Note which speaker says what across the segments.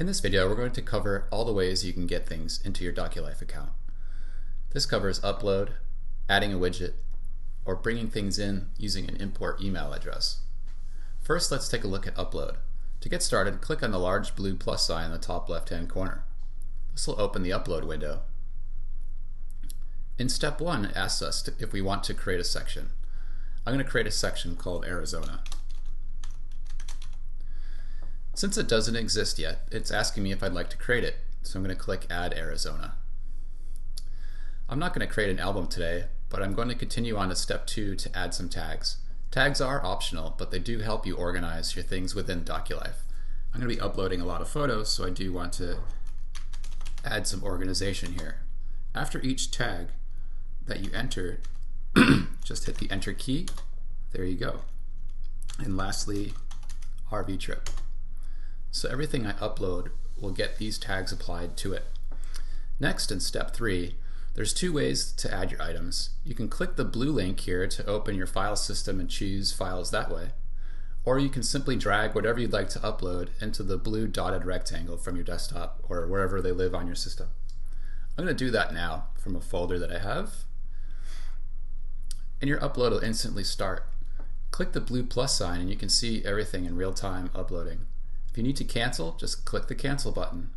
Speaker 1: In this video, we're going to cover all the ways you can get things into your Doculife account. This covers upload, adding a widget, or bringing things in using an import email address. First, let's take a look at upload. To get started, click on the large blue plus sign in the top left-hand corner. This will open the upload window. In step 1, it asks us if we want to create a section. I'm going to create a section called Arizona. Since it doesn't exist yet, it's asking me if I'd like to create it, so I'm going to click Add Arizona. I'm not going to create an album today, but I'm going to continue on to step 2 to add some tags. Tags are optional, but they do help you organize your things within Doculife. I'm going to be uploading a lot of photos, so I do want to add some organization here. After each tag that you enter, just hit the Enter key. There you go. And lastly, RV trip. So everything I upload will get these tags applied to it. Next, in step 3, there's 2 ways to add your items. You can click the blue link here to open your file system and choose files that way. Or you can simply drag whatever you'd like to upload into the blue dotted rectangle from your desktop or wherever they live on your system. I'm going to do that now from a folder that I have. And your upload will instantly start. Click the blue plus sign and you can see everything in real time uploading. If you need to cancel, just click the cancel button.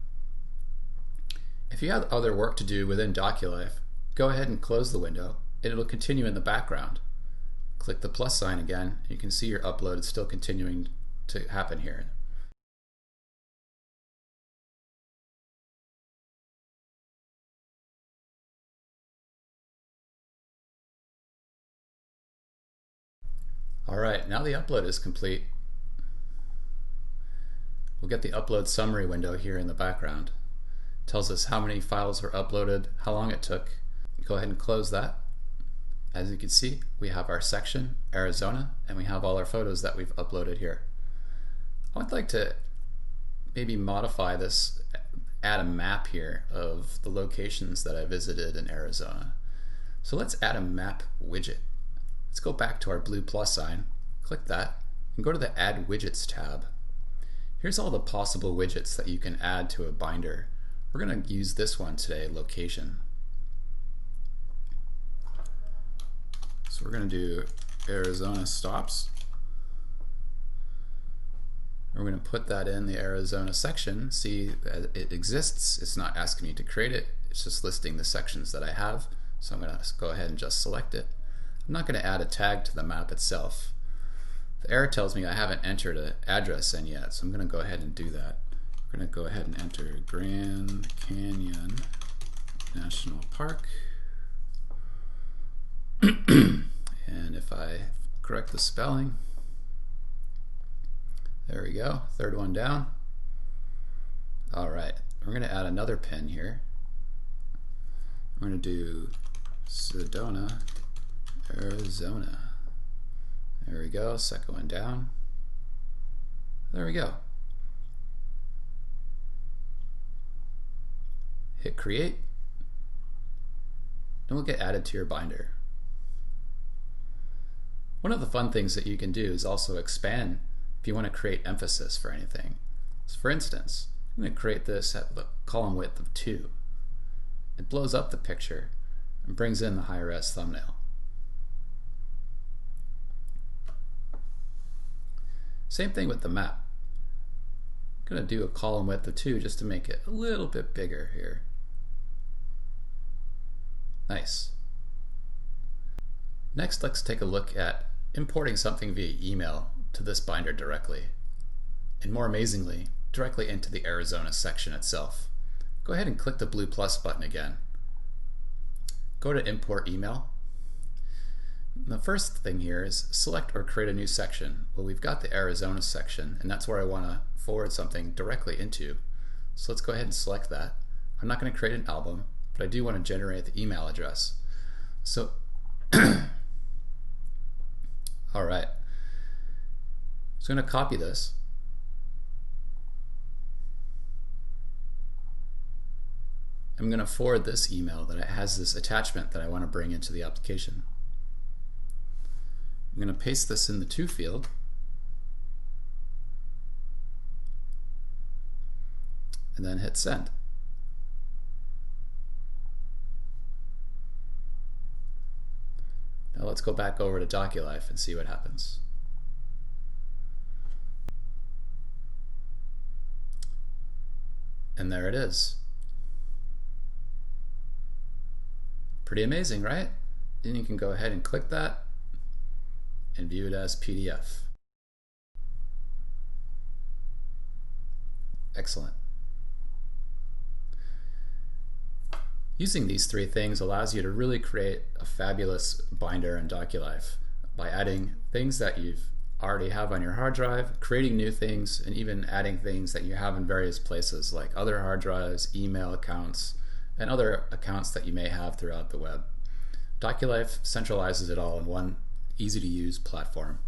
Speaker 1: If you have other work to do within Doculife, go ahead and close the window and it'll continue in the background. Click the plus sign again, and you can see your upload is still continuing to happen here. Alright, now the upload is complete. We'll get the upload summary window here in the background. It tells us how many files were uploaded, how long it took. Go ahead and close that. As you can see, we have our section, Arizona, and we have all our photos that we've uploaded here. I would like to maybe modify this, add a map here of the locations that I visited in Arizona. So let's add a map widget. Let's go back to our blue plus sign, click that, and go to the Add Widgets tab. Here's all the possible widgets that you can add to a binder. We're going to use this one today, location. So we're going to do Arizona stops. We're going to put that in the Arizona section. See that it exists. It's not asking me to create it. It's just listing the sections that I have. So I'm going to go ahead and just select it. I'm not going to add a tag to the map itself. The error tells me I haven't entered an address in yet, so I'm going to go ahead and do that. We're going to go ahead and enter Grand Canyon National Park. And if I correct the spelling, there we go, third one down. Alright, we're going to add another pin here. We're going to do Sedona, Arizona. There we go, second one down. There we go. Hit create, and we'll get added to your binder. One of the fun things that you can do is also expand if you want to create emphasis for anything. So for instance, I'm going to create this at the column width of 2. It blows up the picture and brings in the high-res thumbnail. Same thing with the map. I'm going to do a column width of 2 just to make it a little bit bigger here. Nice. Next, let's take a look at importing something via email to this binder directly. And more amazingly, directly into the Arizona section itself. Go ahead and click the blue plus button again. Go to Import Email. The first thing here is select or create a new section. Well, we've got the Arizona section, and that's where I want to forward something directly into. So let's go ahead and select that. I'm not going to create an album, but I do want to generate the email address. So, alright. So I'm going to copy this. I'm going to forward this email that has this attachment that I want to bring into the application. I'm going to paste this in the to field. and then hit send. Now let's go back over to Doculife and see what happens. And there it is. Pretty amazing, right? Then you can go ahead and click that and view it as PDF. Excellent. Using these three things allows you to really create a fabulous binder in Doculife by adding things that you already have on your hard drive, creating new things, and even adding things that you have in various places like other hard drives, email accounts, and other accounts that you may have throughout the web. Doculife centralizes it all in one easy-to-use platform.